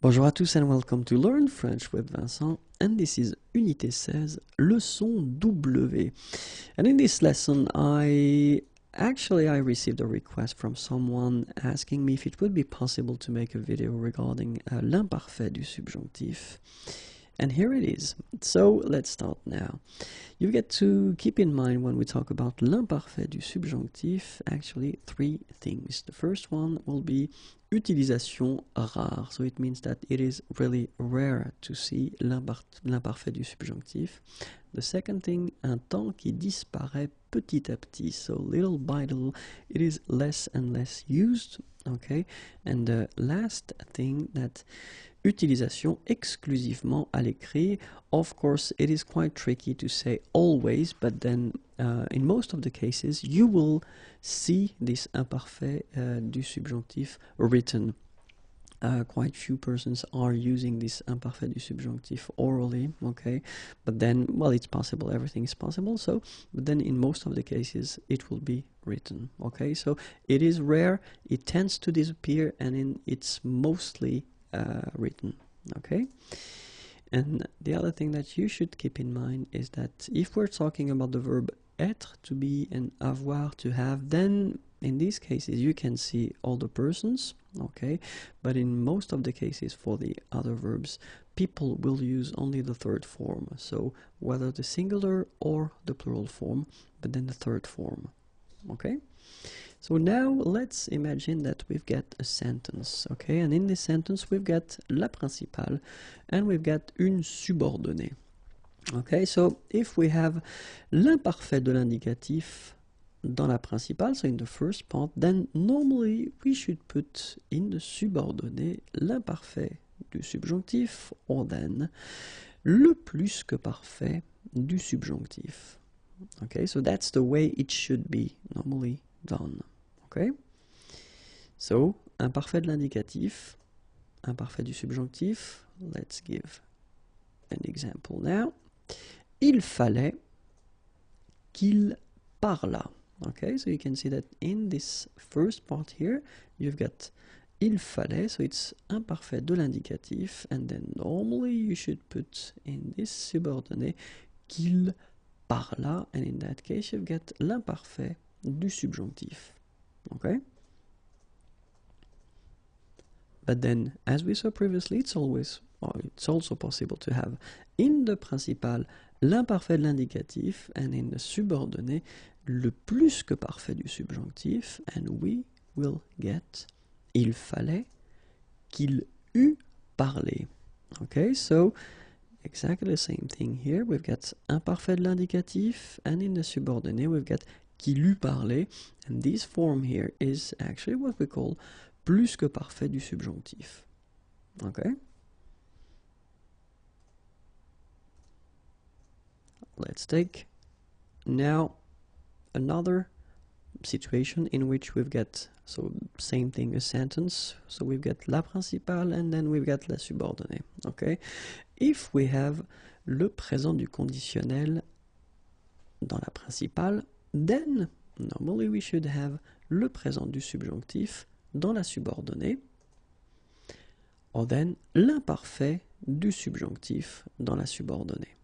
Bonjour à tous and welcome to Learn French with Vincent, and this is Unité 16, leçon W. And in this lesson I received a request from someone asking me if it would be possible to make a video regarding l'imparfait du subjonctif. And here it is. So let's start now. You get to keep in mind when we talk about l'imparfait du subjonctif, actually three things. The first one will be utilisation rare. So it means that it is really rare to see l'imparfait du subjonctif. The second thing, un temps qui disparaît petit à petit. So little by little, it is less and less used. Okay. And the last thing, that utilisation exclusivement à l'écrit. Of course, it is quite tricky to say always, but then in most of the cases, you will see this imparfait du subjonctif written. Quite few persons are using this imparfait du subjonctif orally, okay? But then, well, it's possible, everything is possible, so, but then in most of the cases, it will be written, okay? So it is rare, it tends to disappear, and it's mostly written, okay? And the other thing that you should keep in mind is that if we're talking about the verb être, to be, and avoir, to have, then in these cases you can see all the persons, okay? But in most of the cases for the other verbs, people will use only the third form, so whether the singular or the plural form, but then the third form, okay? So now let's imagine that we've got a sentence, okay? And in this sentence we've got la principale and we've got une subordonnée. Okay, so if we have l'imparfait de l'indicatif dans la principale, so in the first part, then normally we should put in the subordonnée l'imparfait du subjonctif, or then le plus que parfait du subjonctif. Okay, so that's the way it should be normally done. Okay, so imparfait de l'indicatif, imparfait du subjonctif. Let's give an example now. Il fallait qu'il parlât. Okay, so you can see that in this first part here, you've got il fallait, so it's imparfait de l'indicatif, and then normally you should put in this subordonnée qu'il parlât, and in that case you've got l'imparfait du subjonctif. Okay? But then, as we saw previously, it's also possible to have in the principal l'imparfait de l'indicatif and in the subordonnée le plus que parfait du subjonctif, and we will get il fallait qu'il eût parlé. Okay, so exactly the same thing here. We've got imparfait de l'indicatif, and in the subordonnée we've got qu'il eût parlé, and this form here is actually what we call plus que parfait du subjonctif. Okay? Let's take now another situation in which we've got, so same thing, a sentence, so we've got la principale and then we've got la subordonnée. Okay? If we have le présent du conditionnel dans la principale, then normally we should have le présent du subjonctif dans la subordonnée, or then l'imparfait du subjonctif dans la subordonnée.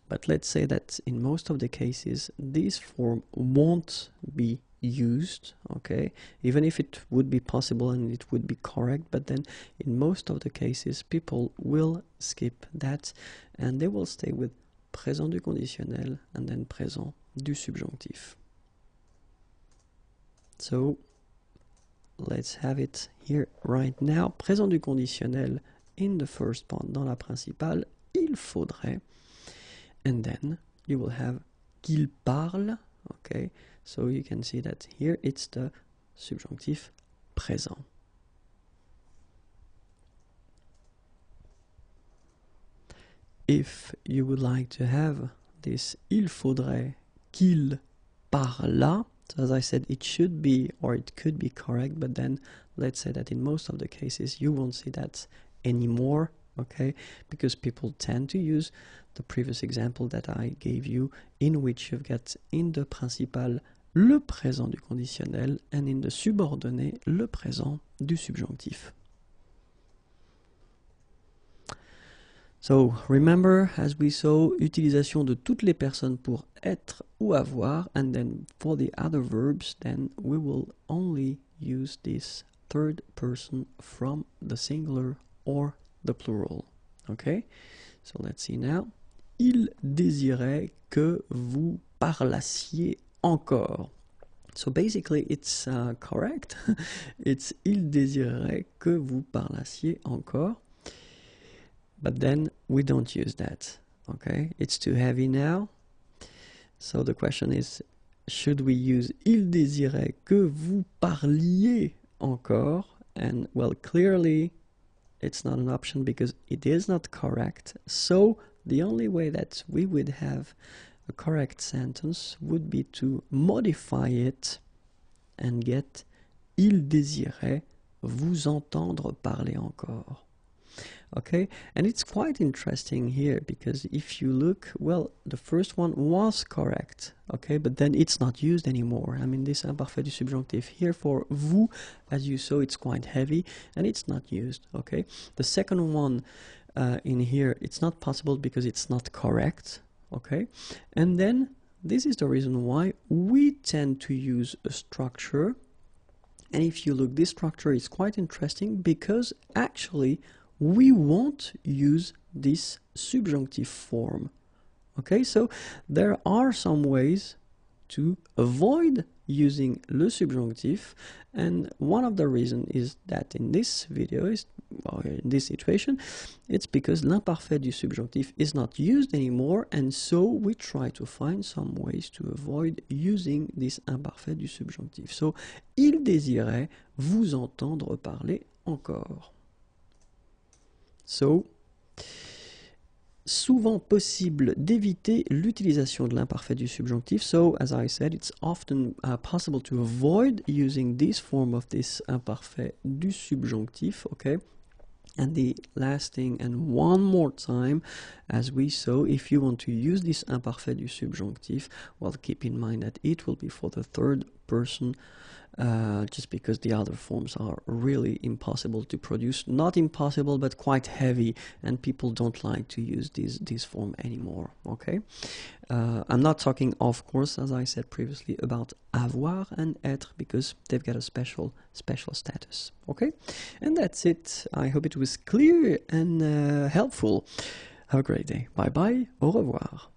But let's say that in most of the cases this form won't be used, okay, even if it would be possible and it would be correct, but then in most of the cases people will skip that and they will stay with présent du conditionnel and then présent du subjonctif. So let's have it here right now. Présent du conditionnel in the first part dans la principale, il faudrait, and then you will have qu'il parle, okay, so you can see that here it's the subjonctif présent. If you would like to have this il faudrait qu'il parlât, so as I said, it should be, or it could be correct, but then let's say that in most of the cases you won't see that anymore, okay, because people tend to use the previous example that I gave you, in which you've got in the principal le présent du conditionnel and in the subordonnée le présent du subjonctif. So remember, as we saw, utilisation de toutes les personnes pour être ou avoir, and then for the other verbs, then we will only use this third person from the singular or the plural. Okay? So let's see now. Il désirait que vous parlassiez encore. So basically it's correct. It's il désirait que vous parlassiez encore. But then we don't use that. Okay? It's too heavy now. So the question is, should we use il désirait que vous parliez encore? And well, clearly it's not an option because it is not correct. So the only way that we would have a correct sentence would be to modify it and get il désirait vous entendre parler encore. Okay, and it's quite interesting here because if you look, well, the first one was correct, okay, but then it's not used anymore. I mean, this imparfait du subjonctif here for vous, as you saw, it's quite heavy and it's not used, okay. The second one in here, it's not possible because it's not correct, okay. And then this is the reason why we tend to use a structure. And if you look, this structure is quite interesting because actually we won't use this subjunctive form. Okay, so there are some ways to avoid using le subjonctif, and one of the reasons is that in this video, in this situation, it's because l'imparfait du subjonctif is not used anymore, and so we try to find some ways to avoid using this imparfait du subjonctif. So, il désirait vous entendre parler encore. So, souvent possible d'éviter l'utilisation de l'imparfait du subjonctif. So, as I said, it's often possible to avoid using this form of this imparfait du subjonctif, okay? And the last thing, and one more time, as we saw, if you want to use this imparfait du subjonctif, well, keep in mind that it will be for the third person, just because the other forms are really impossible to produce. Not impossible, but quite heavy, and people don't like to use this form anymore, okay? I'm not talking, of course, as I said previously, about avoir and être, because they've got a special status, okay? And that's it. I hope it was clear and helpful. Have a great day. Bye-bye. Au revoir.